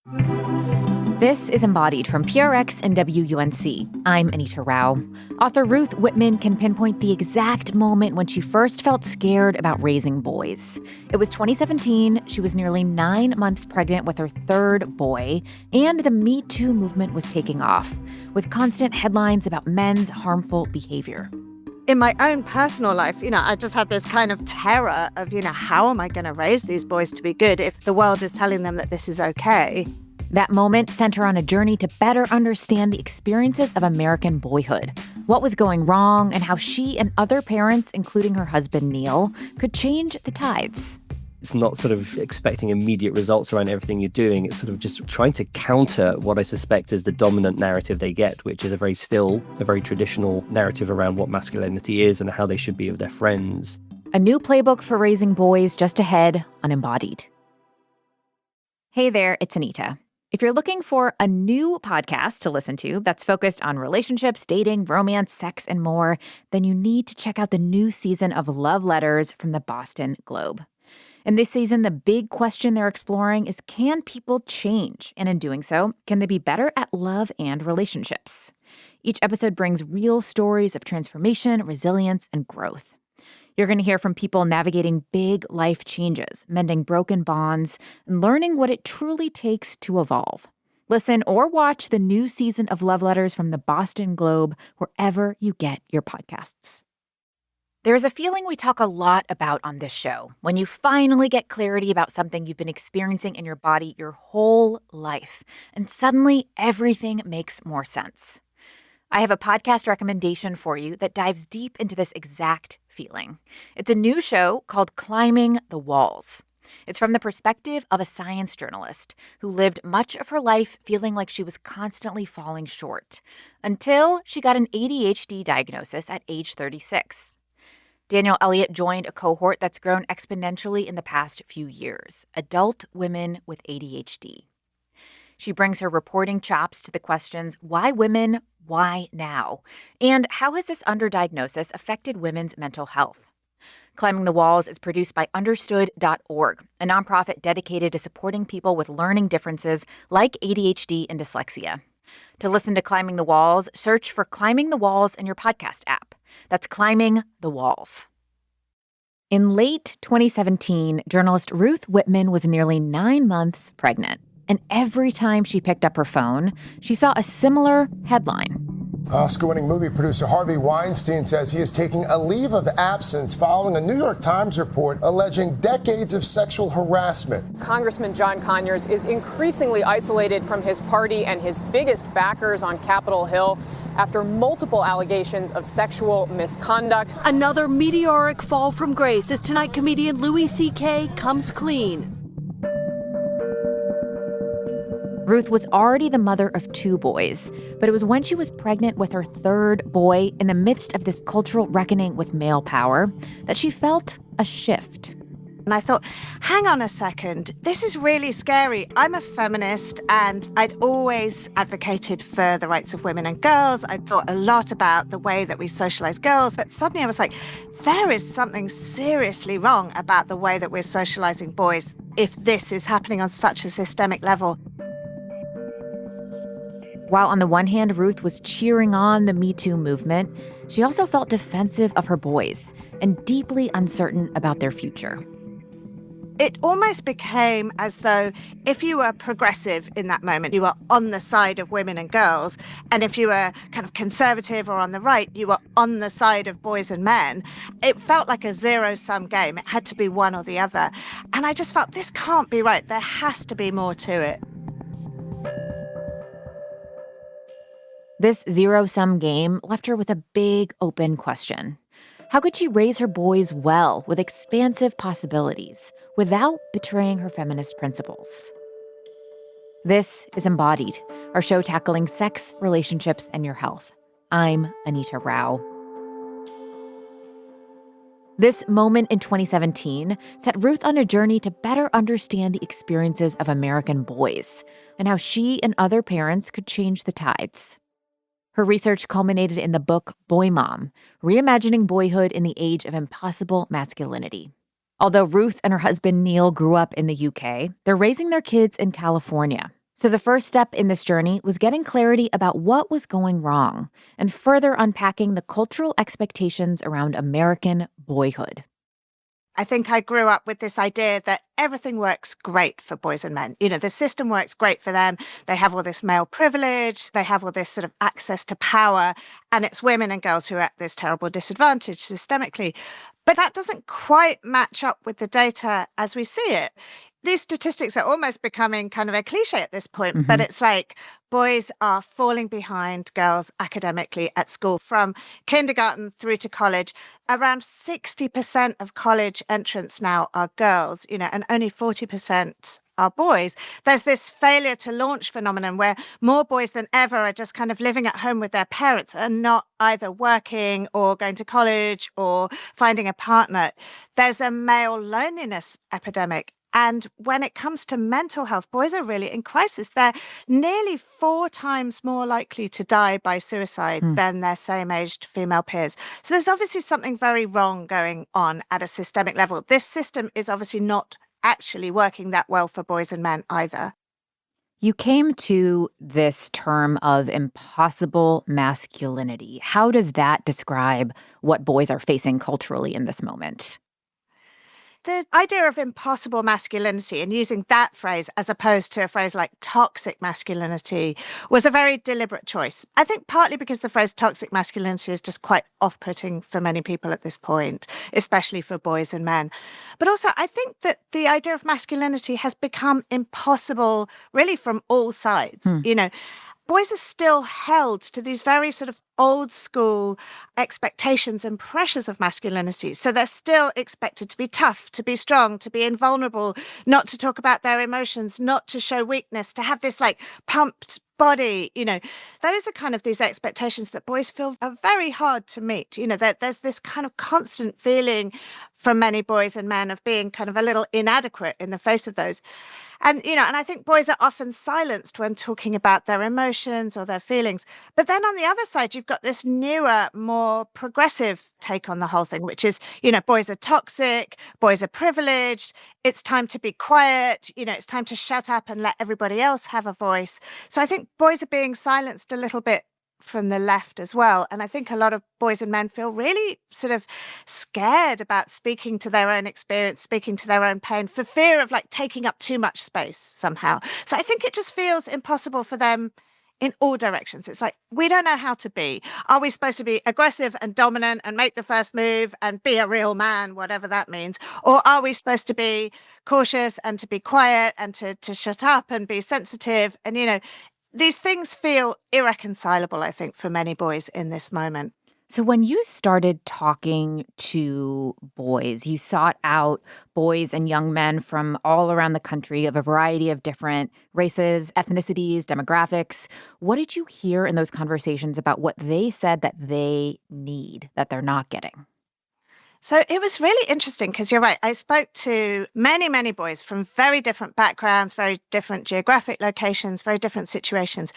This is Embodied from PRX and WUNC. I'm Anita Rao. Author Ruth Whippman can pinpoint the exact moment when she first felt scared about raising boys. It was 2017. She was nearly 9 months pregnant with her third boy, and the Me Too movement was taking off, with constant headlines about men's harmful behavior. In my own personal life, I just had this kind of terror of, how am I going to raise these boys to be good if the world is telling them that this is okay? That moment sent her on a journey to better understand the experiences of American boyhood, what was going wrong, and how she and other parents, including her husband Neil, could change the tides. It's not sort of expecting immediate results around everything you're doing. It's sort of just trying to counter what I suspect is the dominant narrative they get, which is a very traditional narrative around what masculinity is and how they should be with their friends. A new playbook for raising boys just ahead on Embodied. Hey there, it's Anita. If you're looking for a new podcast to listen to that's focused on relationships, dating, romance, sex, and more, then you need to check out the new season of Love Letters from the Boston Globe. In this season, the big question they're exploring is, can people change? And in doing so, can they be better at love and relationships? Each episode brings real stories of transformation, resilience, and growth. You're going to hear from people navigating big life changes, mending broken bonds, and learning what it truly takes to evolve. Listen or watch the new season of Love Letters from the Boston Globe wherever you get your podcasts. There's a feeling we talk a lot about on this show when you finally get clarity about something you've been experiencing in your body your whole life, and suddenly everything makes more sense. I have a podcast recommendation for you that dives deep into this exact feeling. It's a new show called Climbing the Walls. It's from the perspective of a science journalist who lived much of her life feeling like she was constantly falling short, until she got an ADHD diagnosis at age 36. Daniel Elliott joined a cohort that's grown exponentially in the past few years, adult women with ADHD. She brings her reporting chops to the questions, why women, why now? And how has this underdiagnosis affected women's mental health? Climbing the Walls is produced by Understood.org, a nonprofit dedicated to supporting people with learning differences like ADHD and dyslexia. To listen to Climbing the Walls, search for Climbing the Walls in your podcast app. That's Climbing the Walls. In late 2017, journalist Ruth Whippman was nearly 9 months pregnant. And every time she picked up her phone, she saw a similar headline. Oscar-winning movie producer Harvey Weinstein says he is taking a leave of absence following a New York Times report alleging decades of sexual harassment. Congressman John Conyers is increasingly isolated from his party and his biggest backers on Capitol Hill after multiple allegations of sexual misconduct. Another meteoric fall from grace as tonight comedian Louis C.K. comes clean. Ruth was already the mother of 2 boys, but it was when she was pregnant with her third boy in the midst of this cultural reckoning with male power that she felt a shift. And I thought, hang on a second, this is really scary. I'm a feminist and I'd always advocated for the rights of women and girls. I thought a lot about the way that we socialize girls, but suddenly I was like, there is something seriously wrong about the way that we're socializing boys if this is happening on such a systemic level. While on the one hand, Ruth was cheering on the Me Too movement, she also felt defensive of her boys and deeply uncertain about their future. It almost became as though if you were progressive in that moment, you were on the side of women and girls. And if you were kind of conservative or on the right, you were on the side of boys and men. It felt like a zero-sum game. It had to be one or the other. And I just felt this can't be right. There has to be more to it. This zero-sum game left her with a big open question. How could she raise her boys well with expansive possibilities without betraying her feminist principles? This is Embodied, our show tackling sex, relationships, and your health. I'm Anita Rao. This moment in 2017 set Ruth on a journey to better understand the experiences of American boys and how she and other parents could change the tides. Her research culminated in the book Boy Mom, Reimagining Boyhood in the Age of Impossible Masculinity. Although Ruth and her husband Neil grew up in the UK, they're raising their kids in California. So the first step in this journey was getting clarity about what was going wrong and further unpacking the cultural expectations around American boyhood. I think I grew up with this idea that everything works great for boys and men. You know, the system works great for them. They have all this male privilege. They have all this sort of access to power. And it's women and girls who are at this terrible disadvantage systemically. But that doesn't quite match up with the data as we see it. These statistics are almost becoming kind of a cliche at this point, but it's like boys are falling behind girls academically at school from kindergarten through to college. Around 60% of college entrants now are girls, you know, and only 40% are boys. There's this failure to launch phenomenon where more boys than ever are just kind of living at home with their parents and not either working or going to college or finding a partner. There's a male loneliness epidemic. And when it comes to mental health, boys are really in crisis. They're nearly 4 times more likely to die by suicide than their same-aged female peers. So there's obviously something very wrong going on at a systemic level. This system is obviously not actually working that well for boys and men either. You came to this term of impossible masculinity. How does that describe what boys are facing culturally in this moment? The idea of impossible masculinity and using that phrase as opposed to a phrase like toxic masculinity was a very deliberate choice. I think partly because the phrase toxic masculinity is just quite off-putting for many people at this point, especially for boys and men. But also, I think that the idea of masculinity has become impossible really from all sides. You know, boys are still held to these very sort of old school expectations and pressures of masculinity. So they're still expected to be tough, to be strong, to be invulnerable, not to talk about their emotions, not to show weakness, to have this like pumped body, you know. Those are kind of these expectations that boys feel are very hard to meet. You know, there's this kind of constant feeling from many boys and men of being kind of a little inadequate in the face of those. And, you know, and I think boys are often silenced when talking about their emotions or their feelings. But then on the other side, you've got this newer, more progressive take on the whole thing, which is, you know, boys are toxic, boys are privileged, it's time to be quiet, you know, it's time to shut up and let everybody else have a voice. So I think boys are being silenced a little bit from the left as well. And I think a lot of boys and men feel really sort of scared about speaking to their own experience, speaking to their own pain for fear of like taking up too much space somehow. So I think it just feels impossible for them in all directions. It's like, we don't know how to be. Are we supposed to be aggressive and dominant and make the first move and be a real man, whatever that means? Or are we supposed to be cautious and to be quiet and to shut up and be sensitive? And, you know, these things feel irreconcilable, I think, for many boys in this moment. So when you started talking to boys, you sought out boys and young men from all around the country of a variety of different races, ethnicities, demographics. What did you hear in those conversations about what they said that they need, that they're not getting? So it was really interesting because you're right. I spoke to many, many boys from very different backgrounds, very different geographic locations, very different situations.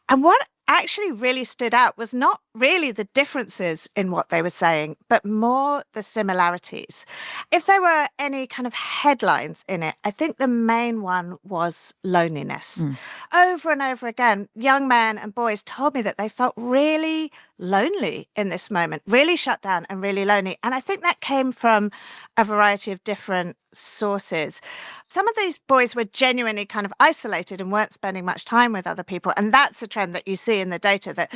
And what actually really stood out was not really the differences in what they were saying, but more the similarities. If there were any kind of headlines in it, I think the main one was loneliness. Over and over again, young men and boys told me that they felt really lonely in this moment, really shut down and really lonely. And I think that came from a variety of different sources. Some of these boys were genuinely kind of isolated and weren't spending much time with other people. And that's a trend that you see in the data, that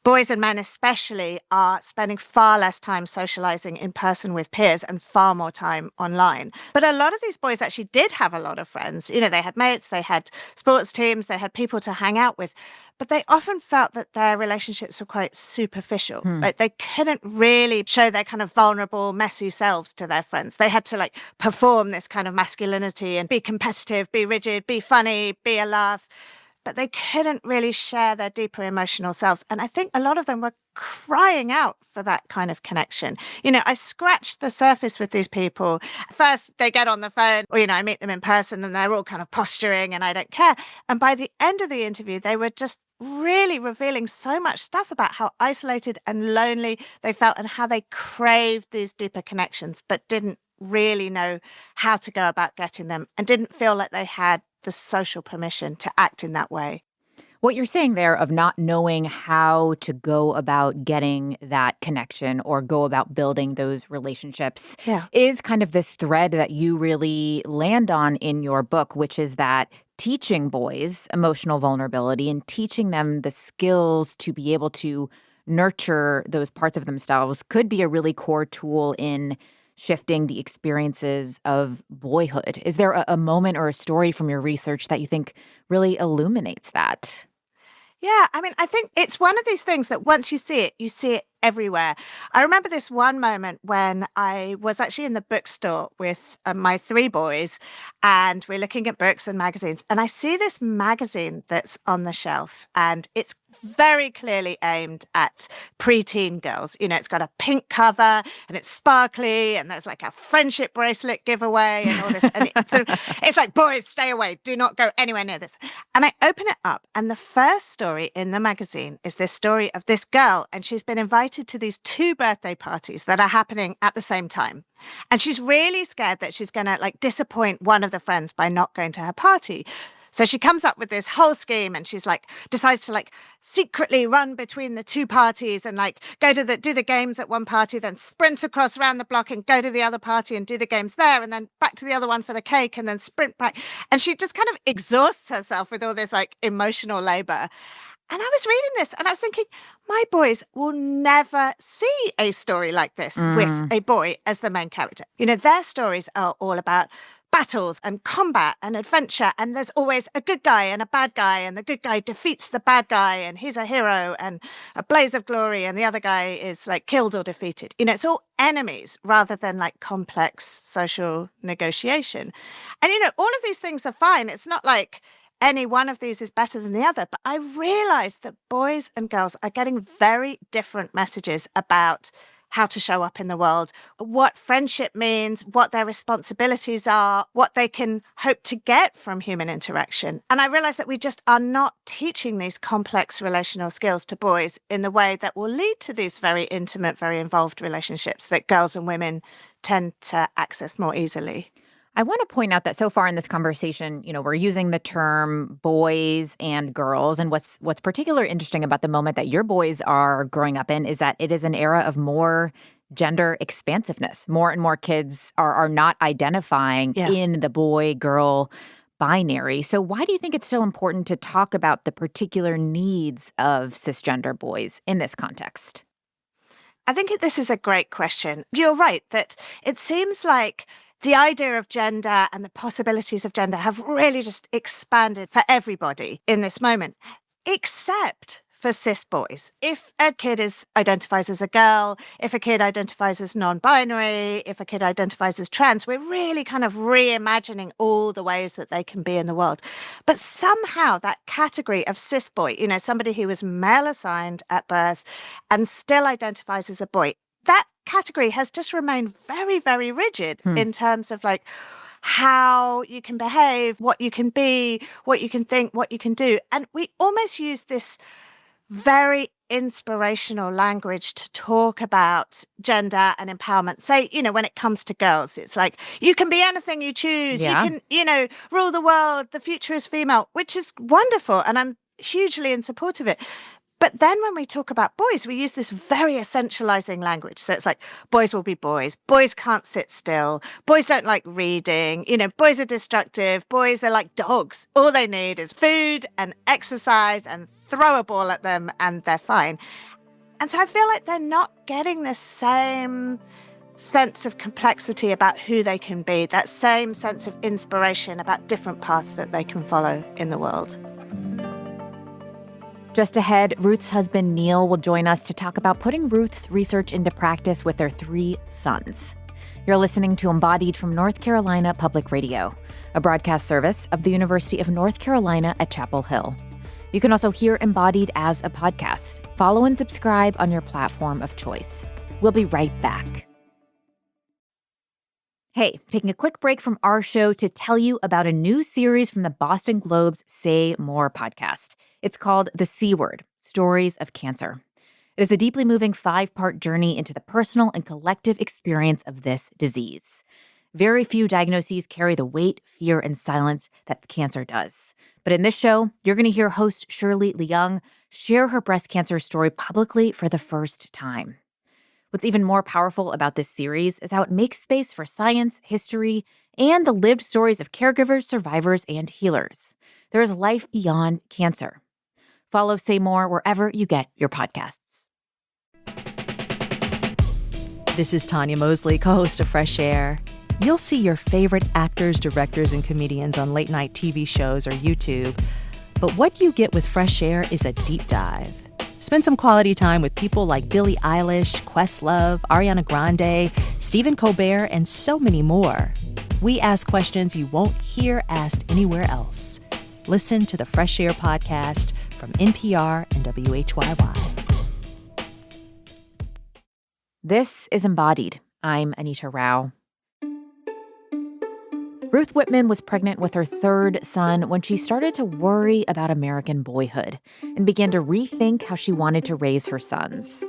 boys and men especially are spending far less time socializing in person with peers and far more time online. But a lot of these boys actually did have a lot of friends. You know, they had mates, they had sports teams, they had people to hang out with. But they often felt that their relationships were quite superficial. Like they couldn't really show their kind of vulnerable, messy selves to their friends. They had to like perform this kind of masculinity and be competitive, be rigid, be funny, be a laugh. But they couldn't really share their deeper emotional selves. And I think a lot of them were crying out for that kind of connection. You know, I scratched the surface with these people. First, they get on the phone, or, you know, I meet them in person and they're all kind of posturing and I don't care. And by the end of the interview, they were just really revealing so much stuff about how isolated and lonely they felt and how they craved these deeper connections, but didn't really know how to go about getting them and didn't feel like they had the social permission to act in that way. What you're saying there of not knowing how to go about getting that connection or go about building those relationships is kind of this thread that you really land on in your book, which is that teaching boys emotional vulnerability and teaching them the skills to be able to nurture those parts of themselves could be a really core tool in shifting the experiences of boyhood. Is there a moment or a story from your research that you think really illuminates that? Yeah, I mean, I think it's one of these things that once you see it everywhere. I remember this one moment when I was actually in the bookstore with my 3 boys, and we're looking at books and magazines, and I see this magazine that's on the shelf, and it's very clearly aimed at preteen girls. You know, it's got a pink cover and it's sparkly, and there's like a friendship bracelet giveaway and all this. And it's like, boys, stay away. Do not go anywhere near this. And I open it up, and the first story in the magazine is this story of this girl, and she's been invited to these 2 birthday parties that are happening at the same time. And she's really scared that she's going to like disappoint one of the friends by not going to her party. So she comes up with this whole scheme, and she's like, decides to like secretly run between the 2 parties and like go to do the games at one party, then sprint across around the block and go to the other party and do the games there, and then back to the other one for the cake, and then sprint back. And she just kind of exhausts herself with all this like emotional labor. And I was reading this and I was thinking, my boys will never see a story like this with a boy as the main character. You know, their stories are all about battles and combat and adventure, and there's always a good guy and a bad guy, and the good guy defeats the bad guy and he's a hero and a blaze of glory, and the other guy is like killed or defeated. You know, it's all enemies rather than like complex social negotiation. And you know, all of these things are fine. It's not like any one of these is better than the other, but I realized that boys and girls are getting very different messages about how to show up in the world, what friendship means, what their responsibilities are, what they can hope to get from human interaction. And I realized that we just are not teaching these complex relational skills to boys in the way that will lead to these very intimate, very involved relationships that girls and women tend to access more easily. I want to point out that so far in this conversation, you know, we're using the term boys and girls. And what's particularly interesting about the moment that your boys are growing up in is that it is an era of more gender expansiveness. More and more kids are not identifying in the boy-girl binary. So why do you think it's so important to talk about the particular needs of cisgender boys in this context? I think this is a great question. You're right that it seems like the idea of gender and the possibilities of gender have really just expanded for everybody in this moment, except for cis boys. If a kid identifies as a girl, if a kid identifies as non-binary, if a kid identifies as trans, we're really kind of reimagining all the ways that they can be in the world. But somehow that category of cis boy, you know, somebody who was male assigned at birth and still identifies as a boy, that category has just remained very, very rigid in terms of like how you can behave, what you can be, what you can think, what you can do. And we almost use this very inspirational language to talk about gender and empowerment. Say, you know, when it comes to girls, it's like, you can be anything you choose. You can, you know, rule the world. The future is female, which is wonderful. And I'm hugely in support of it. But then when we talk about boys, we use this very essentializing language. So it's like, boys will be boys. Boys can't sit still. Boys don't like reading. You know, boys are destructive. Boys are like dogs. All they need is food and exercise and throw a ball at them and they're fine. And so I feel like they're not getting the same sense of complexity about who they can be, that same sense of inspiration about different paths that they can follow in the world. Just ahead, Ruth's husband, Neil, will join us to talk about putting Ruth's research into practice with their 3 sons. You're listening to Embodied from North Carolina Public Radio, a broadcast service of the University of North Carolina at Chapel Hill. You can also hear Embodied as a podcast. Follow and subscribe on your platform of choice. We'll be right back. Hey, taking a quick break from our show to tell you about a new series from the Boston Globe's Say More podcast. It's called The C Word, Stories of Cancer. It is a deeply moving 5-part journey into the personal and collective experience of this disease. Very few diagnoses carry the weight, fear, and silence that cancer does. But in this show, you're going to hear host Shirley Leung share her breast cancer story publicly for the first time. What's even more powerful about this series is how it makes space for science, history, and the lived stories of caregivers, survivors, and healers. There is life beyond cancer. Follow Say More wherever you get your podcasts. This is Tanya Mosley, co-host of Fresh Air. You'll see your favorite actors, directors, and comedians on late-night TV shows or YouTube. But what you get with Fresh Air is a deep dive. Spend some quality time with people like Billie Eilish, Questlove, Ariana Grande, Stephen Colbert, and so many more. We ask questions you won't hear asked anywhere else. Listen to the Fresh Air podcast from NPR and WHYY. This is Embodied. I'm Anita Rao. Ruth Whippman was pregnant with her third son when she started to worry about American boyhood and began to rethink how she wanted to raise her sons.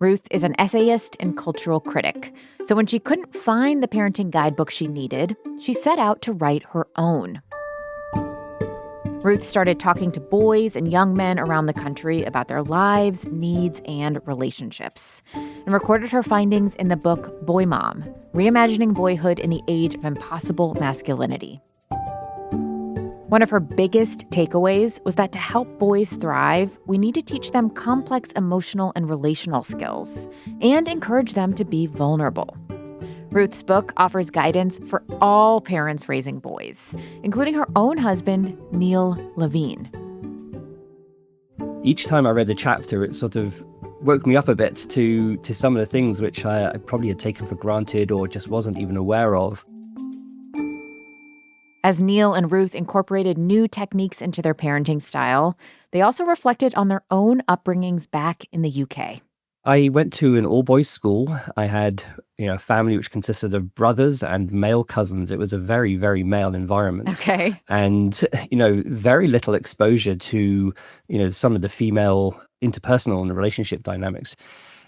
Ruth is an essayist and cultural critic, so when she couldn't find the parenting guidebook she needed, she set out to write her own. Ruth started talking to boys and young men around the country about their lives, needs, and relationships, and recorded her findings in the book Boy Mom: Reimagining Boyhood in the Age of Impossible Masculinity. One of her biggest takeaways was that to help boys thrive, we need to teach them complex emotional and relational skills and encourage them to be vulnerable. Ruth's book offers guidance for all parents raising boys, including her own husband, Neil Levine. Each time I read a chapter, it sort of woke me up a bit to some of the things which I probably had taken for granted or just wasn't even aware of. As Neil and Ruth incorporated new techniques into their parenting style, they also reflected on their own upbringings back in the UK. I went to an all-boys school. I had, a family which consisted of brothers and male cousins. It was a very, very male environment. Okay. And, very little exposure to, some of the female interpersonal and relationship dynamics.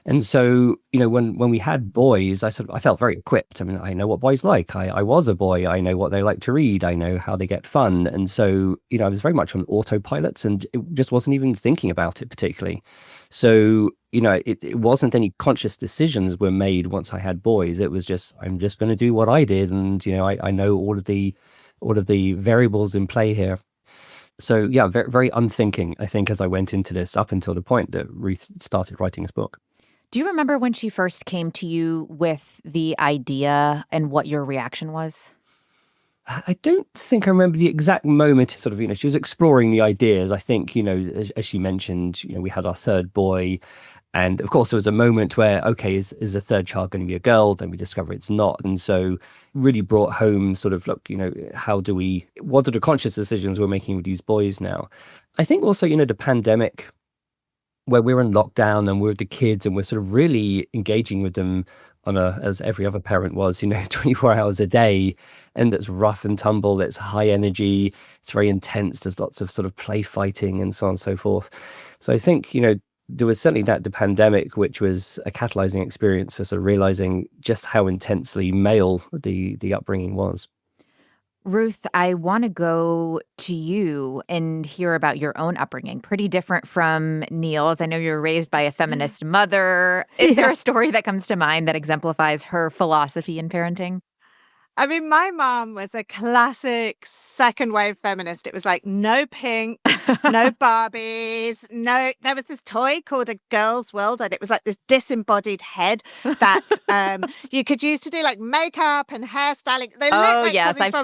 And so, when we had boys, I felt very equipped. I mean, I know what boys like. I was a boy. I know what they like to read. I know how they get fun. And so, I was very much on autopilot and it just wasn't even thinking about it particularly. So, it wasn't any conscious decisions were made once I had boys. It was just, I'm just going to do what I did. And, I know all of the variables in play here. So, yeah, very, very unthinking, I think, as I went into this up until the point that Ruth started writing this book. Do you remember when she first came to you with the idea and what your reaction was? I don't think I remember the exact moment. Sort of, she was exploring the ideas. I think, as she mentioned, we had our third boy. And of course, there was a moment where, okay, is the third child going to be a girl? Then we discover it's not. And so really brought home sort of, look, what are the conscious decisions we're making with these boys now? I think also, the pandemic, where we're in lockdown and we're with the kids and we're sort of really engaging with them as every other parent was, 24 hours a day. And it's rough and tumble. It's high energy. It's very intense. There's lots of sort of play fighting and so on and so forth. So I think, there was certainly the pandemic, which was a catalyzing experience for sort of realizing just how intensely male the upbringing was. Ruth, I want to go to you and hear about your own upbringing. Pretty different from Neil's. I know you were raised by a feminist mother. Is there a story that comes to mind that exemplifies her philosophy in parenting? I mean, my mom was a classic second wave feminist. It was like no pink, no Barbies, there was this toy called a girl's world, and it was like this disembodied head that you could use to do like makeup and hairstyling. They look like yes, I've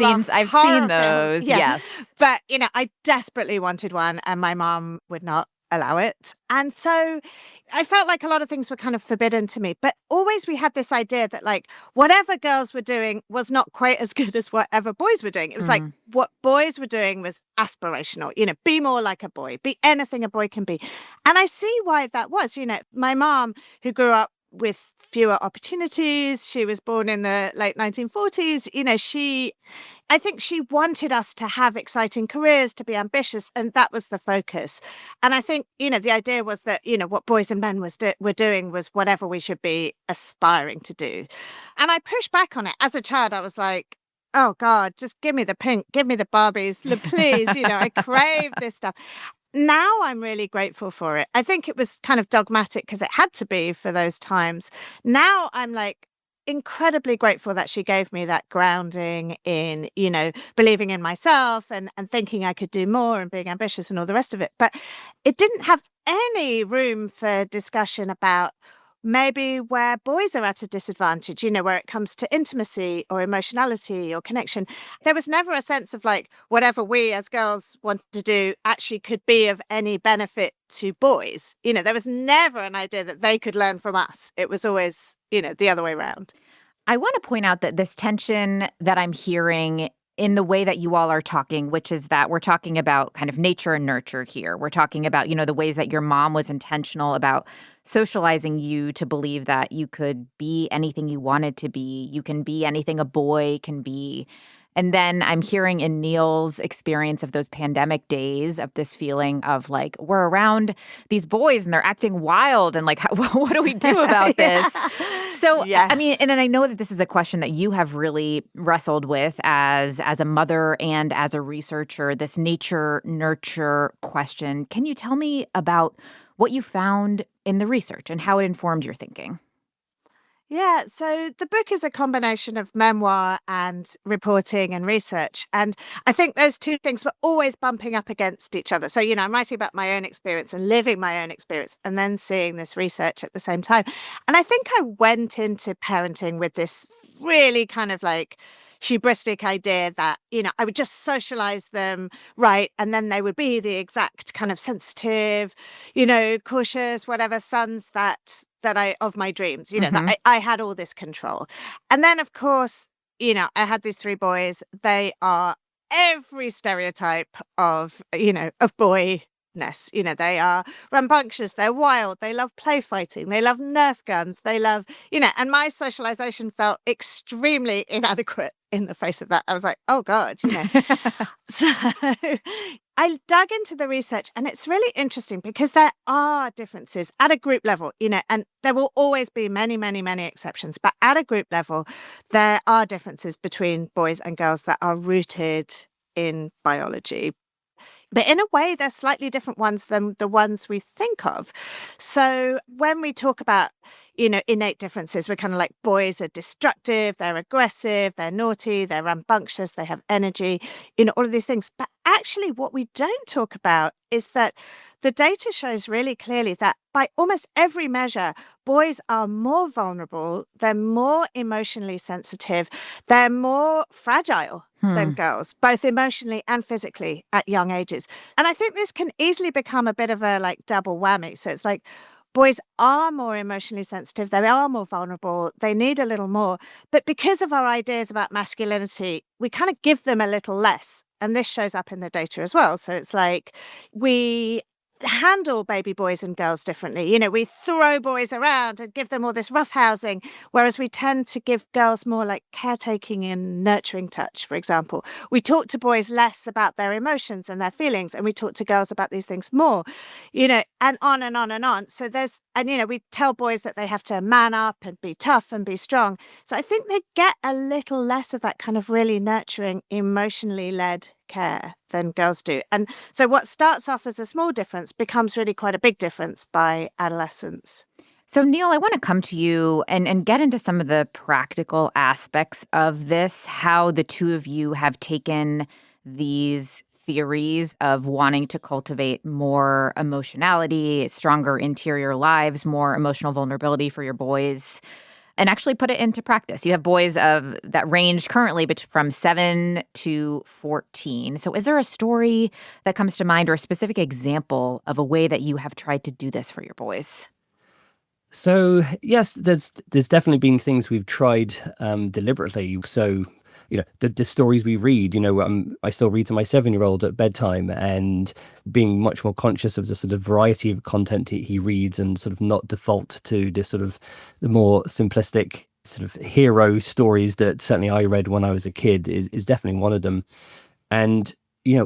seen those. Yeah. Yes. But, I desperately wanted one and my mom would not allow it. And so I felt like a lot of things were kind of forbidden to me, but always we had this idea that like whatever girls were doing was not quite as good as whatever boys were doing. It was like what boys were doing was aspirational, be more like a boy, be anything a boy can be. And I see why that was, my mom who grew up with fewer opportunities. She was born in the late 1940s. I think she wanted us to have exciting careers, to be ambitious, and that was the focus. And I think, the idea was that, what boys and men were doing was whatever we should be aspiring to do. And I pushed back on it. As a child, I was like, oh God, just give me the pink, give me the Barbies, please. I crave this stuff. Now I'm really grateful for it. I think it was kind of dogmatic because it had to be for those times. Now I'm like incredibly grateful that she gave me that grounding in, believing in myself and thinking I could do more and being ambitious and all the rest of it. But it didn't have any room for discussion about maybe where boys are at a disadvantage, where it comes to intimacy or emotionality or connection. There was never a sense of like whatever we as girls want to do actually could be of any benefit to boys. There was never an idea that they could learn from us. It was always, the other way around. I want to point out that this tension that I'm hearing in the way that you all are talking, which is that we're talking about kind of nature and nurture here. We're talking about, the ways that your mom was intentional about socializing you to believe that you could be anything you wanted to be. You can be anything a boy can be. And then I'm hearing in Neil's experience of those pandemic days of this feeling of like, we're around these boys and they're acting wild and like, what do we do about this? So, yes. I mean, and I know that this is a question that you have really wrestled with as a mother and as a researcher, this nature-nurture question. Can you tell me about what you found in the research and how it informed your thinking? Yeah, so the book is a combination of memoir and reporting and research. And I think those two things were always bumping up against each other. So, I'm writing about my own experience and living my own experience and then seeing this research at the same time. And I think I went into parenting with this really kind of like hubristic idea that, I would just socialize them right. And then they would be the exact kind of sensitive, cautious, whatever sons that I of my dreams, that I had all this control. And then, of course, I had these three boys. They are every stereotype of boyness. They are rambunctious, they're wild, they love play fighting, they love Nerf guns, they love, and my socialization felt extremely inadequate in the face of that. I was like, oh God, So I dug into the research and it's really interesting because there are differences at a group level, and there will always be many, many, many exceptions. But at a group level, there are differences between boys and girls that are rooted in biology. But in a way, they're slightly different ones than the ones we think of. So when we talk about, innate differences, we're kind of like boys are destructive, they're aggressive, they're naughty, they're rambunctious, they have energy, all of these things. But actually, what we don't talk about is that the data shows really clearly that by almost every measure, boys are more vulnerable, they're more emotionally sensitive, they're more fragile than girls, both emotionally and physically at young ages. And I think this can easily become a bit of a like double whammy. So it's like boys are more emotionally sensitive, they are more vulnerable, they need a little more. But because of our ideas about masculinity, we kind of give them a little less. And this shows up in the data as well. So it's like we handle baby boys and girls differently. We throw boys around and give them all this roughhousing, whereas we tend to give girls more like caretaking and nurturing touch, for example. We talk to boys less about their emotions and their feelings, and we talk to girls about these things more, and on and on and on. So we tell boys that they have to man up and be tough and be strong. So I think they get a little less of that kind of really nurturing, emotionally led care than girls do. And so what starts off as a small difference becomes really quite a big difference by adolescence. So, Neil, I want to come to you and get into some of the practical aspects of this, how the two of you have taken these theories of wanting to cultivate more emotionality, stronger interior lives, more emotional vulnerability for your boys, and actually put it into practice. You have boys that range currently from 7 to 14. So is there a story that comes to mind or a specific example of a way that you have tried to do this for your boys? So, yes, there's definitely been things we've tried deliberately. So the stories we read. I still read to my 7-year-old at bedtime, and being much more conscious of the sort of variety of content he reads, and sort of not default to this sort of the more simplistic sort of hero stories that certainly I read when I was a kid is definitely one of them. And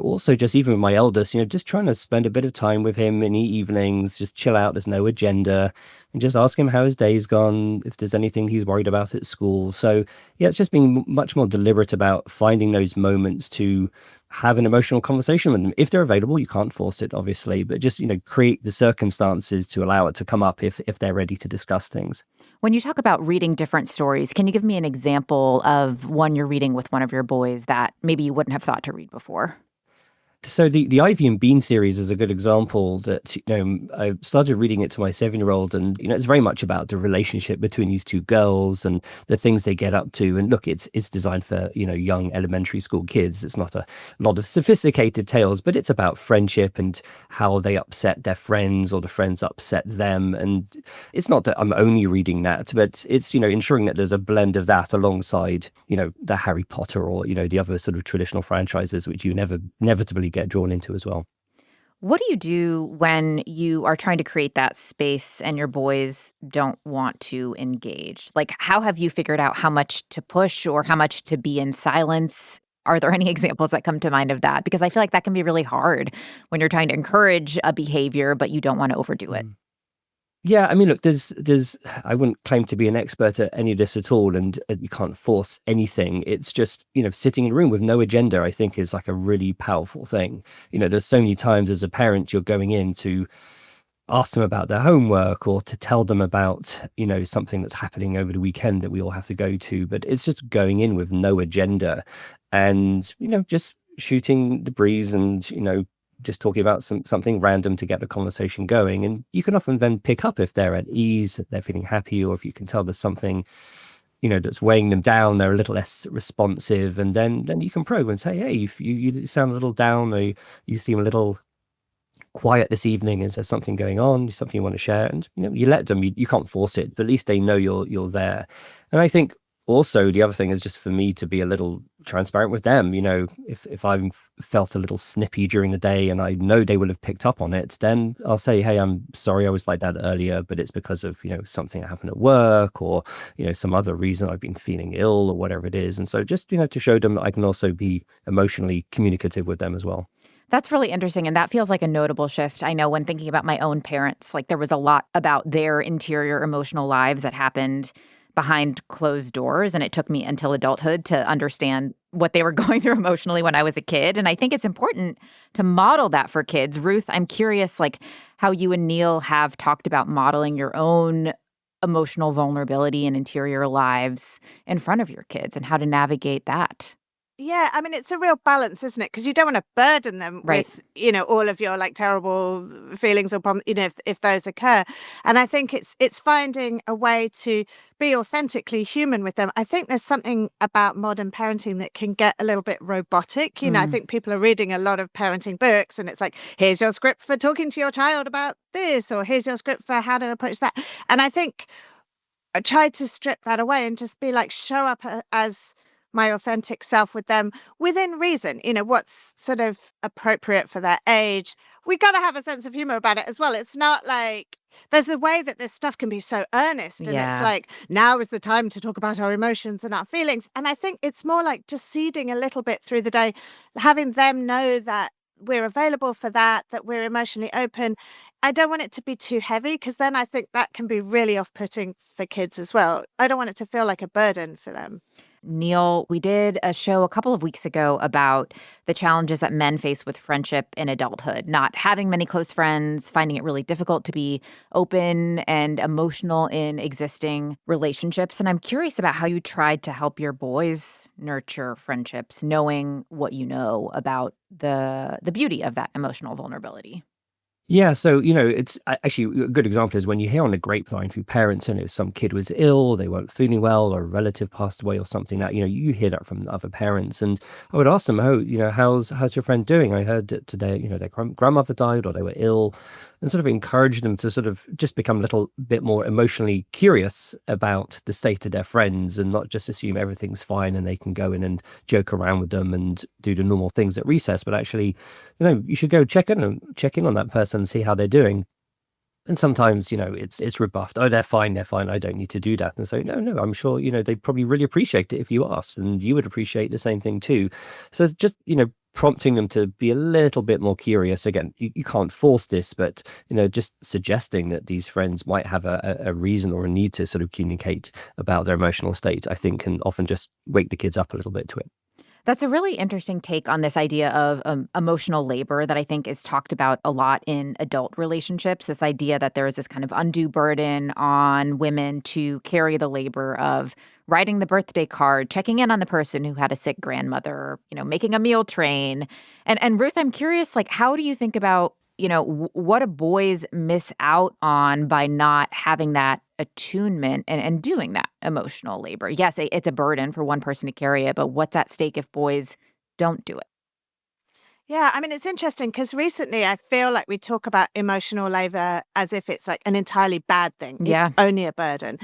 also just even with my eldest, just trying to spend a bit of time with him in the evenings, just chill out. There's no agenda, and just ask him how his day's gone, if there's anything he's worried about at school. So yeah, it's just being much more deliberate about finding those moments to have an emotional conversation with them. If they're available, you can't force it, obviously, but just, create the circumstances to allow it to come up if they're ready to discuss things. When you talk about reading different stories, can you give me an example of one you're reading with one of your boys that maybe you wouldn't have thought to read before? So the Ivy and Bean series is a good example that, I started reading it to my 7-year-old, and, it's very much about the relationship between these two girls and the things they get up to. And look, it's designed for, young elementary school kids. It's not a lot of sophisticated tales, but it's about friendship and how they upset their friends or the friends upset them. And it's not that I'm only reading that, but it's, ensuring that there's a blend of that alongside, the Harry Potter or, the other sort of traditional franchises, which you inevitably get drawn into as well. What do you do when you are trying to create that space and your boys don't want to engage? Like, how have you figured out how much to push or how much to be in silence? Are there any examples that come to mind of that? Because I feel like that can be really hard when you're trying to encourage a behavior, but you don't want to overdo it. Yeah, I mean, look, there's I wouldn't claim to be an expert at any of this at all, and you can't force anything. It's just, sitting in a room with no agenda, I think, is like a really powerful thing. There's so many times as a parent, you're going in to ask them about their homework or to tell them about, something that's happening over the weekend that we all have to go to. But it's just going in with no agenda and, just shooting the breeze and, just talking about something random to get the conversation going. And you can often then pick up if they're at ease, they're feeling happy, or if you can tell there's something, that's weighing them down, they're a little less responsive. And then you can probe and say, hey, you sound a little down, or you seem a little quiet this evening. Is there something going on? Something you want to share? And, you let them, you can't force it, but at least they know you're there. And I think also the other thing is just for me to be a little transparent with them. If I've felt a little snippy during the day and I know they will have picked up on it, then I'll say, hey, I'm sorry I was like that earlier, but it's because of, something that happened at work, or, some other reason I've been feeling ill or whatever it is. And so just, to show them that I can also be emotionally communicative with them as well. That's really interesting, and that feels like a notable shift. I know when thinking about my own parents, like there was a lot about their interior emotional lives that happened behind closed doors, and it took me until adulthood to understand what they were going through emotionally when I was a kid. And I think it's important to model that for kids. Ruth, I'm curious, like, how you and Neil have talked about modeling your own emotional vulnerability and interior lives in front of your kids and how to navigate that. Yeah, I mean, it's a real balance, isn't it? Because you don't want to burden them Right. with, all of your like terrible feelings or problems, if those occur. And I think it's finding a way to be authentically human with them. I think there's something about modern parenting that can get a little bit robotic. I think people are reading a lot of parenting books, and it's like, here's your script for talking to your child about this, or here's your script for how to approach that. And I think I tried to strip that away and just be like, show up as my authentic self with them within reason, what's sort of appropriate for their age. We got to have a sense of humor about it as well. It's not like there's a way that this stuff can be so earnest, and Yeah. it's like, now is the time to talk about our emotions and our feelings. And I think it's more like just seeding a little bit through the day, having them know that we're available for that we're emotionally open. I don't want it to be too heavy, because then I think that can be really off-putting for kids as well. I don't want it to feel like a burden for them. Neil, we did a show a couple of weeks ago about the challenges that men face with friendship in adulthood, not having many close friends, finding it really difficult to be open and emotional in existing relationships. And I'm curious about how you tried to help your boys nurture friendships, knowing what you know about the beauty of that emotional vulnerability. Yeah, so, it's actually a good example is when you hear on the grapevine through parents, and if some kid was ill, they weren't feeling well, or a relative passed away or something, that, you hear that from other parents. And I would ask them, how's your friend doing? I heard that today, their grandmother died, or they were ill. and sort of encourage them to sort of just become a little bit more emotionally curious about the state of their friends and not just assume everything's fine and they can go in and joke around with them and do the normal things at recess, but actually, you should go check in on that person and see how they're doing. And sometimes, it's rebuffed. Oh, they're fine. I don't need to do that. And so, no, I'm sure, they probably really appreciate it if you asked, and you would appreciate the same thing too. So just, prompting them to be a little bit more curious. Again, you can't force this, but, just suggesting that these friends might have a reason or a need to sort of communicate about their emotional state, I think can often just wake the kids up a little bit to it. That's a really interesting take on this idea of emotional labor that I think is talked about a lot in adult relationships. This idea that there is this kind of undue burden on women to carry the labor of writing the birthday card, checking in on the person who had a sick grandmother, making a meal train. And Ruth, I'm curious, how do you think about, what do boys miss out on by not having that attunement and doing that emotional labor? Yes, it's a burden for one person to carry it, but what's at stake if boys don't do it? Yeah, I mean, it's interesting because recently I feel like we talk about emotional labor as if it's like an entirely bad thing. Yeah. It's only a burden.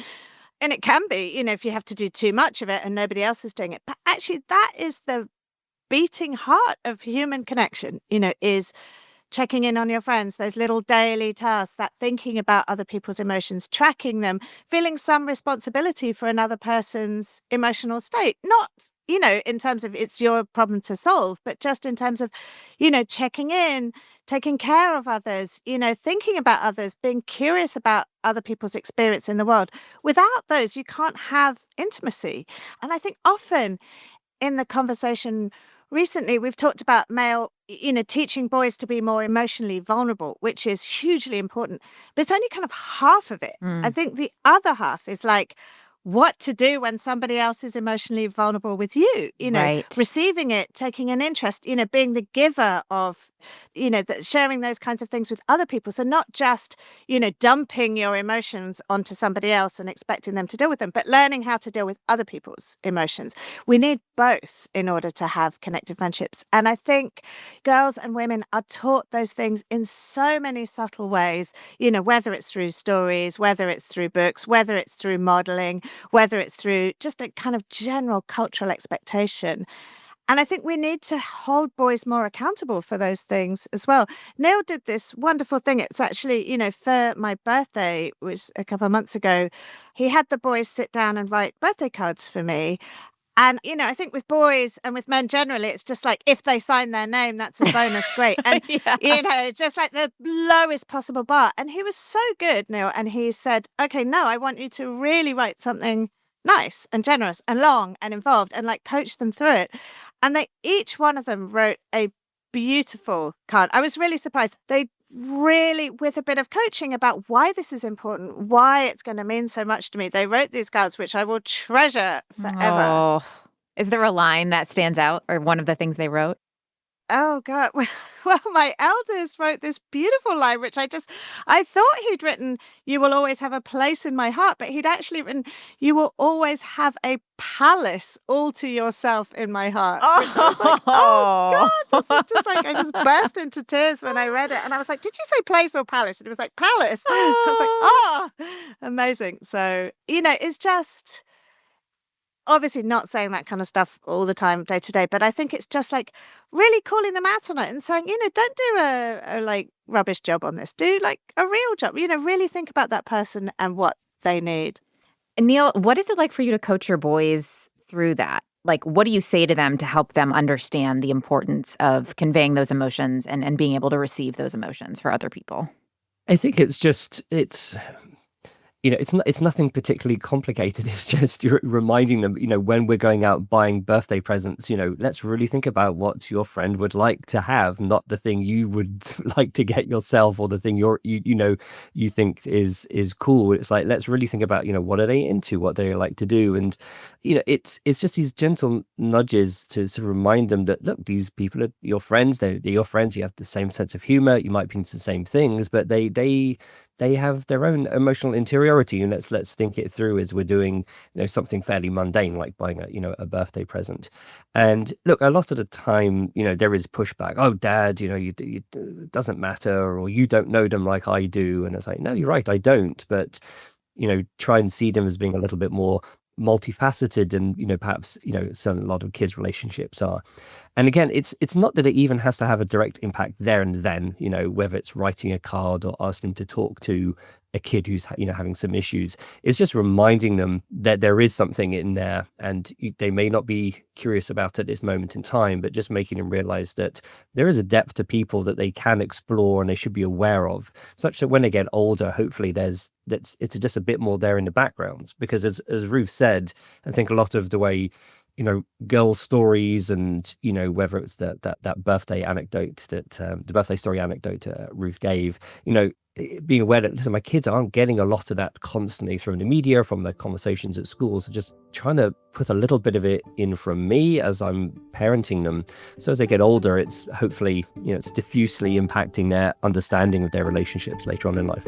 And it can be, if you have to do too much of it and nobody else is doing it. But actually, that is the beating heart of human connection, is checking in on your friends, those little daily tasks, that thinking about other people's emotions, tracking them, feeling some responsibility for another person's emotional state. Not, in terms of it's your problem to solve, but just in terms of, checking in, taking care of others, thinking about others, being curious about other people's experience in the world. Without those, you can't have intimacy. And I think often in the conversation recently, we've talked about teaching boys to be more emotionally vulnerable, which is hugely important, but it's only kind of half of it. I think the other half is what to do when somebody else is emotionally vulnerable with you, Right. receiving it, taking an interest, being the giver of, sharing those kinds of things with other people. So not just, dumping your emotions onto somebody else and expecting them to deal with them, but learning how to deal with other people's emotions. We need both in order to have connected friendships. And I think girls and women are taught those things in so many subtle ways, whether it's through stories, whether it's through books, whether it's through modeling, whether it's through just a kind of general cultural expectation. And I think we need to hold boys more accountable for those things as well. Neil did this wonderful thing. It's actually, for my birthday, which was a couple of months ago, he had the boys sit down and write birthday cards for me. And, I think with boys and with men generally, it's just if they sign their name, that's a bonus, great. And, Yeah. just the lowest possible bar. And he was so good, Neil. And he said, okay, no, I want you to really write something nice and generous and long and involved and coach them through it. And each one of them wrote a beautiful card. I was really surprised. They really, with a bit of coaching about why this is important, why it's going to mean so much to me, they wrote these cards, which I will treasure forever. Oh, is there a line that stands out or one of the things they wrote? Oh, God. Well, my eldest wrote this beautiful line, which I thought he'd written, "You will always have a place in my heart," but he'd actually written, "You will always have a palace all to yourself in my heart." Which I was like, oh, God, this is just I just burst into tears when I read it. And I was like, did you say place or palace? And it was like, palace. I was like, amazing. So, it's just obviously not saying that kind of stuff all the time, day to day, but I think it's just really calling them out on it and saying, don't do a rubbish job on this. Do a real job. Really think about that person and what they need. Neil, what is it like for you to coach your boys through that? What do you say to them to help them understand the importance of conveying those emotions and being able to receive those emotions for other people? I think it's nothing particularly complicated. It's just you're reminding them, when we're going out buying birthday presents, let's really think about what your friend would like to have, not the thing you would like to get yourself or the thing you think is cool. It's let's really think about, what are they into, what they like to do. And, it's just these gentle nudges to sort of remind them that, look, these people are your friends. They're your friends. You have the same sense of humor. You might be into the same things, but they they have their own emotional interiority, and let's think it through as we're doing something fairly mundane like buying a birthday present. And look, a lot of the time there is pushback. Oh, Dad, it doesn't matter, or you don't know them like I do. And it's like, no, you're right, I don't. But try and see them as being a little bit more multifaceted than perhaps a lot of kids' relationships are. And again, it's not that it even has to have a direct impact there and then, whether it's writing a card or asking them to talk to a kid who's having some issues. It's just reminding them that there is something in there, and they may not be curious about it at this moment in time, but just making them realize that there is a depth to people that they can explore and they should be aware of, such that when they get older, hopefully it's just a bit more there in the background. Because as Ruth said, I think a lot of the way girl stories and whether it's that birthday anecdote that the birthday story anecdote Ruth gave, being aware that, listen, my kids aren't getting a lot of that constantly from the media, from their conversations at school. So just trying to put a little bit of it in from me as I'm parenting them. So as they get older, it's hopefully, it's diffusely impacting their understanding of their relationships later on in life.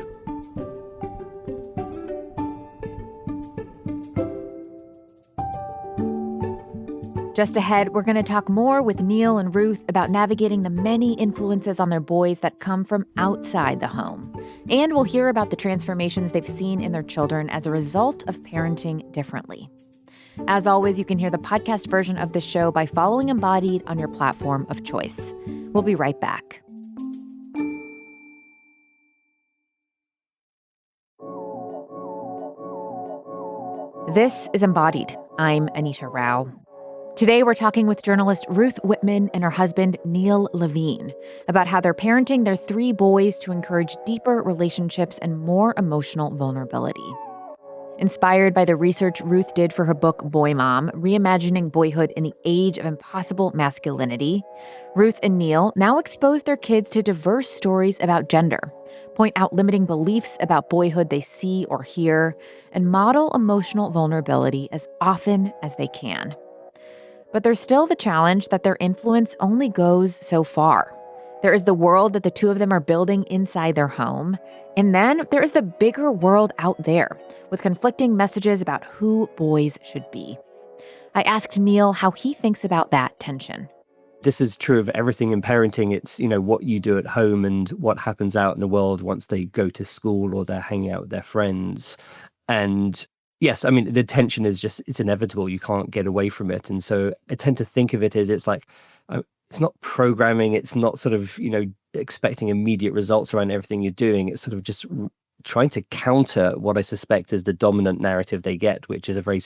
Just ahead, we're going to talk more with Neil and Ruth about navigating the many influences on their boys that come from outside the home. And we'll hear about the transformations they've seen in their children as a result of parenting differently. As always, you can hear the podcast version of the show by following Embodied on your platform of choice. We'll be right back. This is Embodied. I'm Anita Rao. Today, we're talking with journalist Ruth Whippman and her husband, Neil Levine, about how they're parenting their 3 boys to encourage deeper relationships and more emotional vulnerability. Inspired by the research Ruth did for her book, Boy Mom, Reimagining Boyhood in the Age of Impossible Masculinity, Ruth and Neil now expose their kids to diverse stories about gender, point out limiting beliefs about boyhood they see or hear, and model emotional vulnerability as often as they can. But there's still the challenge that their influence only goes so far. There is the world that the two of them are building inside their home, and then there is the bigger world out there, with conflicting messages about who boys should be. I asked Neil how he thinks about that tension. This is true of everything in parenting. It's, what you do at home and what happens out in the world once they go to school or they're hanging out with their friends. And yes, I mean, the tension is it's inevitable. You can't get away from it. And so I tend to think of it as it's not programming. It's not sort of, expecting immediate results around everything you're doing. It's sort of just trying to counter what I suspect is the dominant narrative they get, which is a very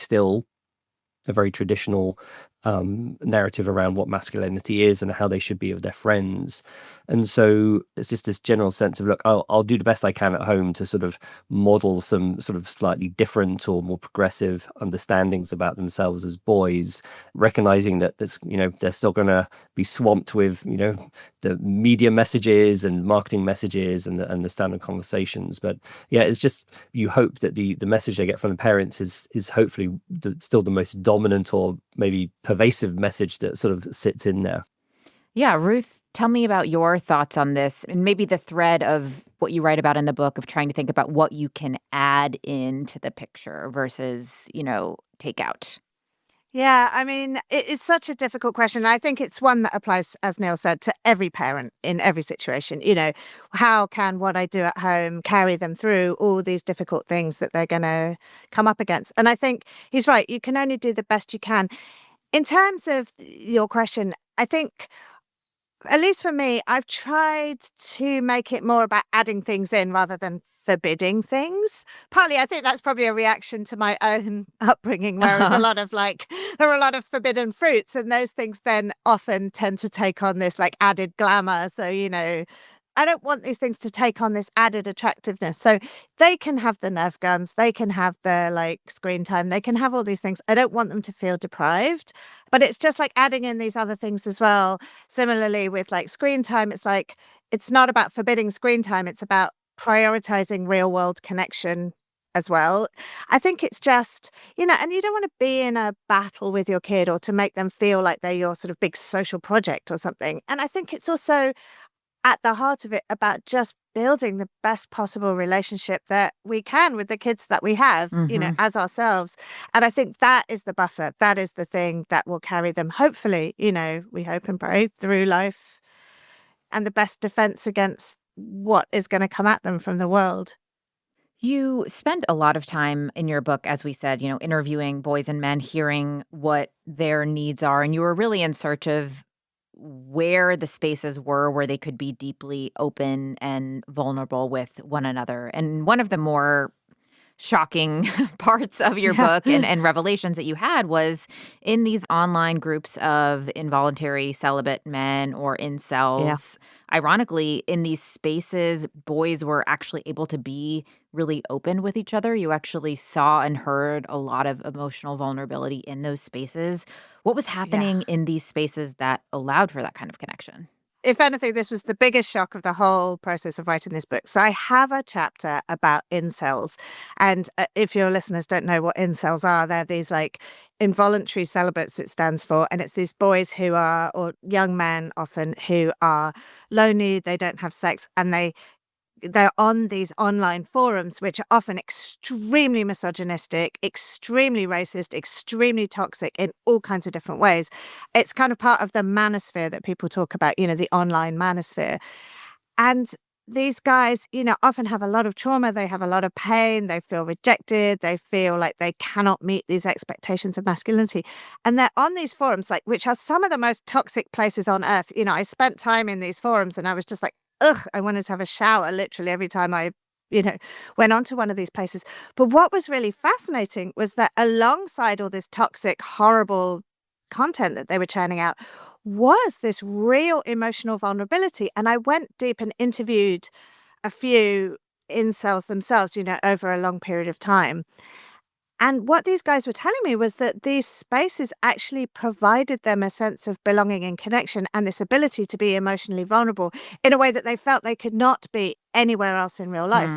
traditional narrative around what masculinity is and how they should be with their friends. And so it's just this general sense of, look, I'll do the best I can at home to sort of model some sort of slightly different or more progressive understandings about themselves as boys, recognizing that they're still going to be swamped with the media messages and marketing messages and the standard conversations. But yeah, it's just, you hope that the message they get from the parents is hopefully still the most dominant or maybe pervasive message that sort of sits in there. Yeah, Ruth, tell me about your thoughts on this and maybe the thread of what you write about in the book of trying to think about what you can add into the picture versus, take out. Yeah, I mean, it's such a difficult question. I think it's one that applies, as Neil said, to every parent in every situation. How can what I do at home carry them through all these difficult things that they're going to come up against? And I think he's right. You can only do the best you can. In terms of your question, I think, at least for me, I've tried to make it more about adding things in rather than forbidding things. Partly, I think that's probably a reaction to my own upbringing, where there are a lot of forbidden fruits, and those things then often tend to take on this added glamour. So, I don't want these things to take on this added attractiveness. So they can have the Nerf guns, they can have the screen time, they can have all these things. I don't want them to feel deprived, but it's just adding in these other things as well. Similarly with screen time, it's not about forbidding screen time. It's about prioritizing real world connection as well. I think it's just, and you don't want to be in a battle with your kid or to make them feel like they're your sort of big social project or something. And I think it's also at the heart of it about just building the best possible relationship that we can with the kids that we have, as ourselves. And I think that is the buffer. That is the thing that will carry them, hopefully, we hope and pray, through life, and the best defense against what is going to come at them from the world. You spend a lot of time in your book, as we said, interviewing boys and men, hearing what their needs are. And you were really in search of where the spaces were where they could be deeply open and vulnerable with one another. And one of the more shocking parts of your book and revelations that you had was in these online groups of involuntary celibate men or incels. Ironically, in these spaces, boys were actually able to be really open with each other. You actually saw and heard a lot of emotional vulnerability in those spaces. What was happening in these spaces that allowed for that kind of connection? If anything, this was the biggest shock of the whole process of writing this book. So I have a chapter about incels. And if your listeners don't know what incels are, they're these involuntary celibates, it stands for. And it's these boys who are, or young men often, who are lonely, they don't have sex, and they're on these online forums, which are often extremely misogynistic, extremely racist, extremely toxic in all kinds of different ways. It's kind of part of the manosphere that people talk about, the online manosphere. And these guys, often have a lot of trauma. They have a lot of pain. They feel rejected. They feel like they cannot meet these expectations of masculinity. And they're on these forums, which are some of the most toxic places on earth. I spent time in these forums and I was just like, ugh, I wanted to have a shower literally every time I, went onto one of these places. But what was really fascinating was that alongside all this toxic, horrible content that they were churning out was this real emotional vulnerability. And I went deep and interviewed a few incels themselves, over a long period of time. And what these guys were telling me was that these spaces actually provided them a sense of belonging and connection and this ability to be emotionally vulnerable in a way that they felt they could not be anywhere else in real life.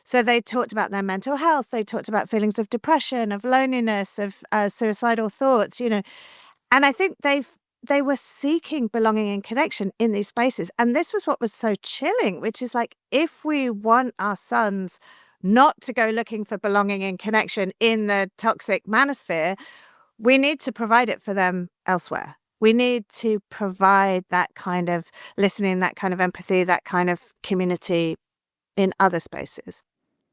So they talked about their mental health. They talked about feelings of depression, of loneliness, of suicidal thoughts, And I think they were seeking belonging and connection in these spaces. And this was what was so chilling, which is if we want our sons not to go looking for belonging and connection in the toxic manosphere, we need to provide it for them elsewhere. We need to provide that kind of listening, that kind of empathy, that kind of community in other spaces.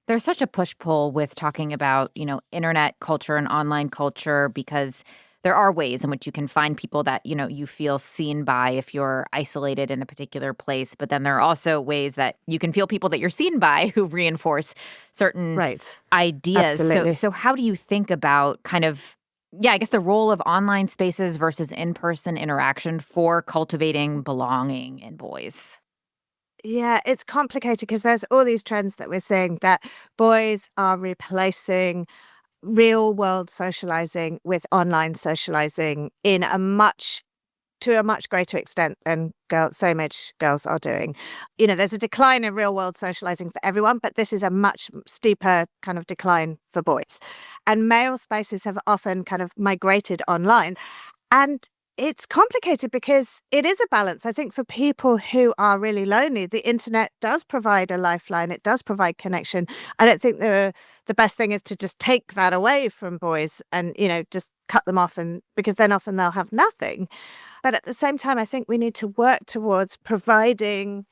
There's such a push-pull with talking about, internet culture and online culture because there are ways in which you can find people that, you feel seen by if you're isolated in a particular place. But then there are also ways that you can feel people that you're seen by who reinforce certain ideas. Absolutely. So how do you think about kind of, I guess the role of online spaces versus in-person interaction for cultivating belonging in boys? Yeah, it's complicated because there's all these trends that we're seeing that boys are replacing real world socializing with online socializing to a much greater extent than same age girls are doing. There's a decline in real world socializing for everyone, but this is a much steeper kind of decline for boys. And male spaces have often kind of migrated online. And it's complicated because it is a balance. I think for people who are really lonely, the internet does provide a lifeline. It does provide connection. I don't think the best thing is to just take that away from boys and, just cut them off, and because then often they'll have nothing. But at the same time, I think we need to work towards providing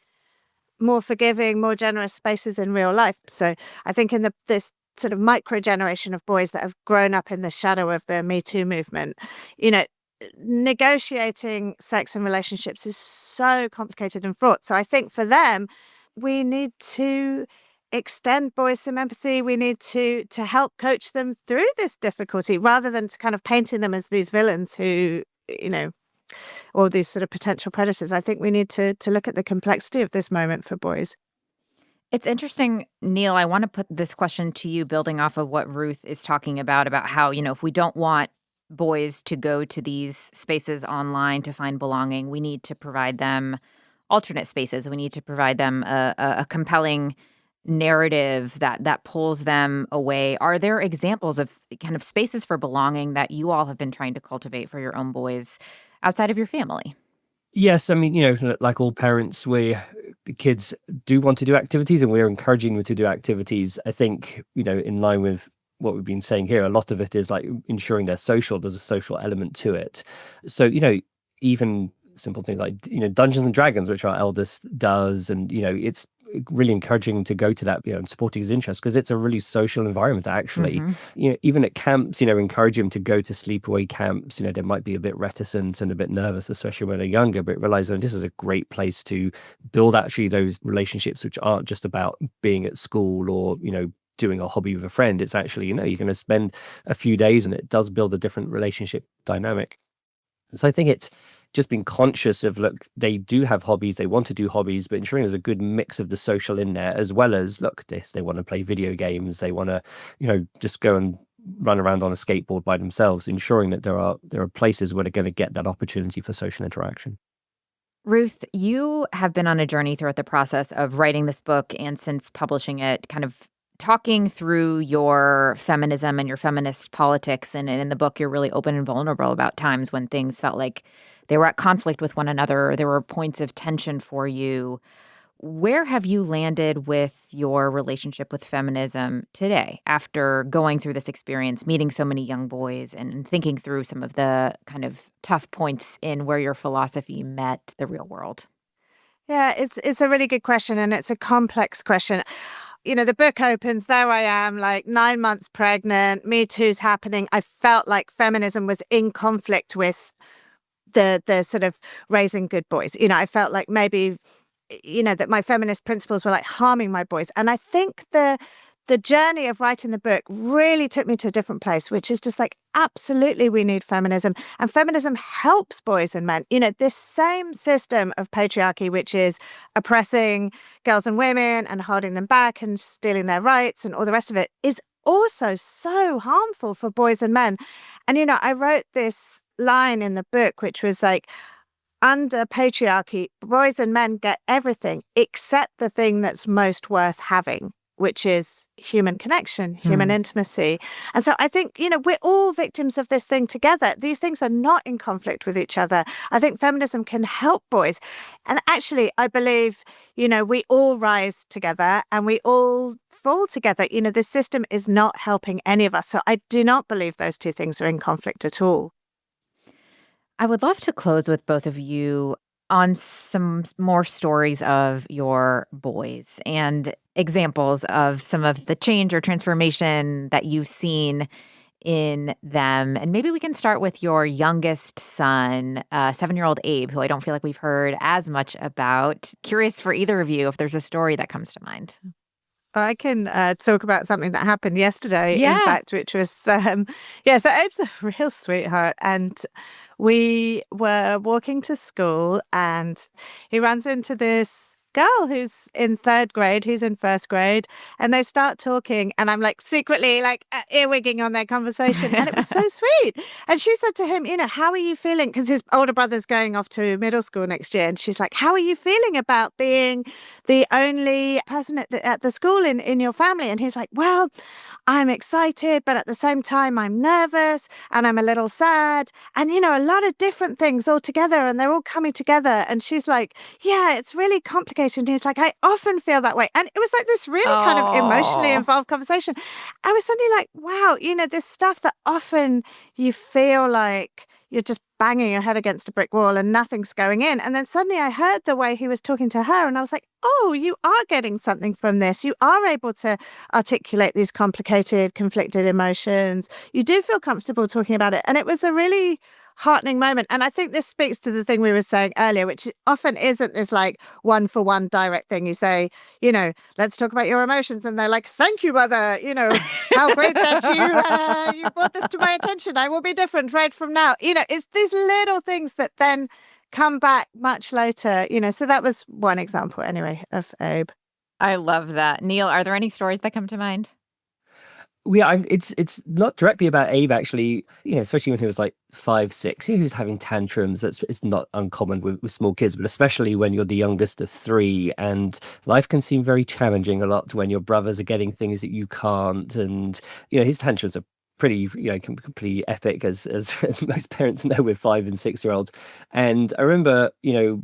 more forgiving, more generous spaces in real life. So I think in this sort of micro generation of boys that have grown up in the shadow of the Me Too movement, negotiating sex and relationships is so complicated and fraught. So I think for them, we need to extend boys some empathy. We need to help coach them through this difficulty rather than to kind of painting them as these villains who, or these sort of potential predators. I think we need to look at the complexity of this moment for boys. It's interesting, Neil, I want to put this question to you building off of what Ruth is talking about how, if we don't want boys to go to these spaces online to find belonging, we need to provide them alternate spaces. We need to provide them a compelling narrative that pulls them away. Are there examples of kind of spaces for belonging that you all have been trying to cultivate for your own boys outside of your family? Yes, I mean, like all parents, we the kids do want to do activities and we're encouraging them to do activities. I think, in line with what we've been saying here, a lot of it is like ensuring they're social. There's a social element to it. So, even simple things like, Dungeons and Dragons, which our eldest does. And, it's really encouraging to go to that, and supporting his interest, because it's a really social environment actually. Even at camps, encourage him to go to sleepaway camps. They might be a bit reticent and a bit nervous, especially when they're younger, but realize that this is a great place to build actually those relationships which aren't just about being at school or, doing a hobby with a friend. It's actually, you're going to spend a few days and it does build a different relationship dynamic. So I think it's just being conscious of, look, they do have hobbies, they want to do hobbies, but ensuring there's a good mix of the social in there, as well as, look, they want to play video games, they want to, just go and run around on a skateboard by themselves, ensuring that there are places where they're going to get that opportunity for social interaction. Ruth, you have been on a journey throughout the process of writing this book and since publishing it, kind of talking through your feminism and your feminist politics. And in the book, you're really open and vulnerable about times when things felt like they were at conflict with one another. There were points of tension for you. Where have you landed with your relationship with feminism today after going through this experience, meeting so many young boys and thinking through some of the kind of tough points in where your philosophy met the real world? Yeah, it's a really good question, and it's a complex question. The book opens, there I am, like 9 months pregnant, Me Too's happening. I felt like feminism was in conflict with the sort of raising good boys. I felt like maybe, that my feminist principles were like harming my boys. And I think the journey of writing the book really took me to a different place, which is just like, absolutely, we need feminism. And feminism helps boys and men. This same system of patriarchy, which is oppressing girls and women and holding them back and stealing their rights and all the rest of it, is also so harmful for boys and men. And, I wrote this line in the book, which was like, under patriarchy, boys and men get everything except the thing that's most worth having, which is human connection, human intimacy. And so I think, we're all victims of this thing together. These things are not in conflict with each other. I think feminism can help boys. And actually, I believe, we all rise together and we all fall together. This system is not helping any of us. So I do not believe those two things are in conflict at all. I would love to close with both of you on some more stories of your boys and examples of some of the change or transformation that you've seen in them. And maybe we can start with your youngest son, 7-year-old Abe, who I don't feel like we've heard as much about. Curious for either of you if there's a story that comes to mind. I can talk about something that happened yesterday, Yeah. in fact, which was, so Abe's a real sweetheart. And we were walking to school and he runs into this girl who's in 3rd grade, he's in 1st grade, and they start talking and I'm like secretly like earwigging on their conversation, and it was so sweet. And she said to him, how are you feeling? Because his older brother's going off to middle school next year, and she's like, how are you feeling about being the only person at the school in your family? And he's like, well, I'm excited, but at the same time I'm nervous and I'm a little sad, and a lot of different things all together, and they're all coming together. And she's like, yeah, it's really complicated. And he's like, I often feel that way. And it was like this really kind of emotionally involved conversation. I was suddenly like, wow, this stuff that often you feel like you're just banging your head against a brick wall and nothing's going in. And then suddenly I heard the way he was talking to her and I was like, oh, you are getting something from this. You are able to articulate these complicated, conflicted emotions. You do feel comfortable talking about it. And it was a really heartening moment. And I think this speaks to the thing we were saying earlier, which often isn't this like one-for-one direct thing. You say, let's talk about your emotions. And they're like, thank you, mother. How great that you brought this to my attention. I will be different right from now. It's these little things that then come back much later. So that was one example anyway of Abe. I love that. Neil, are there any stories that come to mind? Yeah, it's not directly about Abe, actually, especially when he was like 5, 6, he was having tantrums. It's not uncommon with small kids, but especially when you're the youngest of 3, and life can seem very challenging a lot when your brothers are getting things that you can't. And, his tantrums are pretty, completely epic, as most parents know with 5 and 6 year olds. And I remember,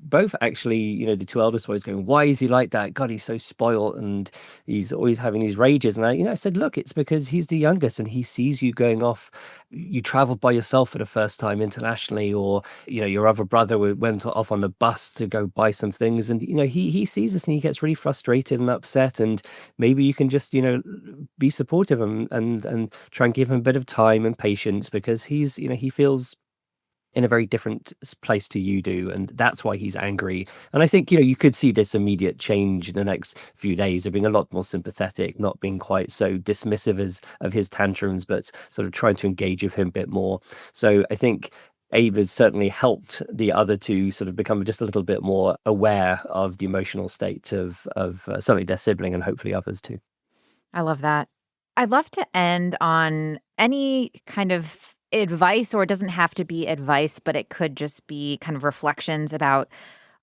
both actually, the two eldest boys going, "Why is he like that? God, he's so spoiled and he's always having these rages." And I said, "Look, it's because he's the youngest and he sees you going off. You traveled by yourself for the first time internationally, or your other brother went off on a bus to go buy some things, and he sees this and he gets really frustrated and upset. And maybe you can just be supportive and try and give him a bit of time and patience, because he's he feels in a very different place to you do, and that's why he's angry." And I think you could see this immediate change in the next few days of being a lot more sympathetic, not being quite so dismissive of his tantrums, but sort of trying to engage with him a bit more. So I think Abe has certainly helped the other two sort of become just a little bit more aware of the emotional state of certainly their sibling, and hopefully others too. I love that. I'd love to end on any kind of advice, or it doesn't have to be advice, but it could just be kind of reflections about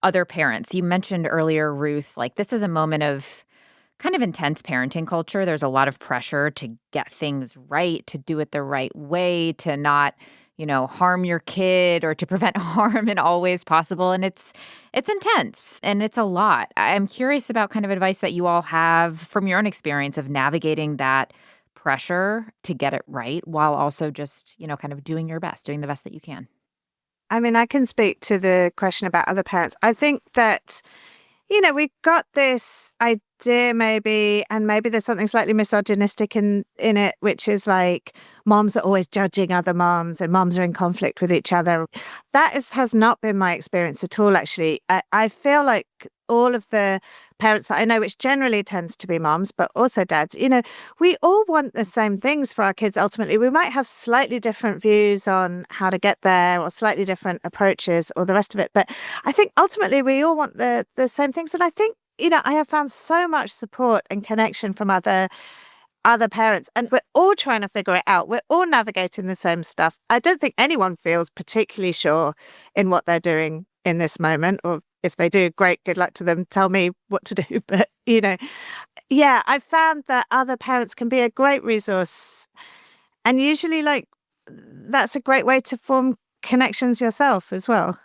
other parents. You mentioned earlier, Ruth, like this is a moment of kind of intense parenting culture. There's a lot of pressure to get things right, to do it the right way, to not, harm your kid, or to prevent harm in all ways possible. And it's intense and it's a lot. I'm curious about kind of advice that you all have from your own experience of navigating that pressure to get it right, while also just, kind of doing your best, doing the best that you can. I mean, I can speak to the question about other parents. I think that, we've got this idea maybe, and maybe there's something slightly misogynistic in it, which is like moms are always judging other moms and moms are in conflict with each other. That has not been my experience at all, actually. I feel like all of the parents that I know, which generally tends to be moms, but also dads, we all want the same things for our kids. Ultimately, we might have slightly different views on how to get there, or slightly different approaches, or the rest of it. But I think ultimately we all want the same things. And I think, I have found so much support and connection from other parents, and we're all trying to figure it out. We're all navigating the same stuff. I don't think anyone feels particularly sure in what they're doing in this moment, or if they do, great, good luck to them. Tell me what to do. But, I found that other parents can be a great resource. And usually, that's a great way to form connections yourself as well.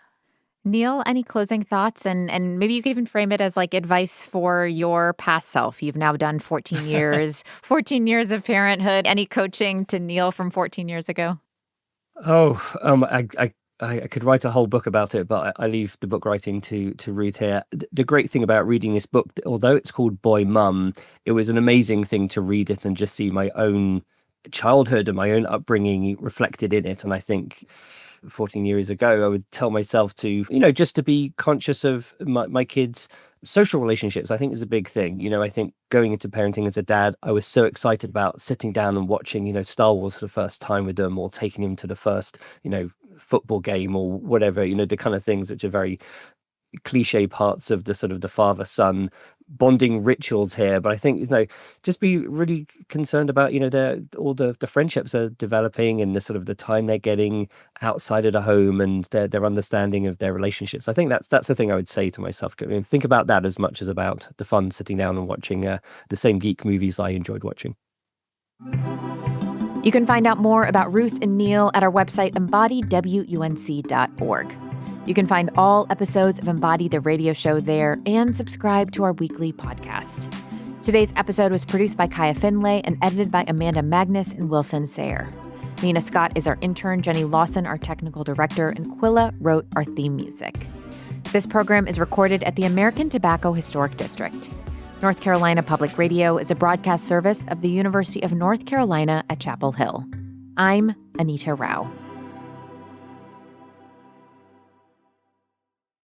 Neil, any closing thoughts? And maybe you could even frame it as like advice for your past self. You've now done 14 years, 14 years of parenthood. Any coaching to Neil from 14 years ago? I could write a whole book about it, but I leave the book writing to Ruth here. The great thing about reading this book, although it's called Boy Mum, it was an amazing thing to read it and just see my own childhood and my own upbringing reflected in it. And I think 14 years ago, I would tell myself to, just to be conscious of my kids' social relationships. I think is a big thing. I think going into parenting as a dad, I was so excited about sitting down and watching, Star Wars for the first time with them, or taking him to the first, football game or whatever, the kind of things which are very cliche parts of the sort of the father-son bonding rituals here. But I think, just be really concerned about, all the friendships are developing, and the sort of the time they're getting outside of the home, and their understanding of their relationships. I think that's the thing I would say to myself. Think about that as much as about the fun sitting down and watching the same geek movies I enjoyed watching. You can find out more about Ruth and Neil at our website, embodywunc.org. You can find all episodes of Embody the radio show there, and subscribe to our weekly podcast. Today's episode was produced by Kaya Finlay and edited by Amanda Magnus and Wilson Sayer. Nina Scott is our intern, Jenny Lawson our technical director, and Quilla wrote our theme music. This program is recorded at the American Tobacco Historic District. North Carolina Public Radio is a broadcast service of the University of North Carolina at Chapel Hill. I'm Anita Rao.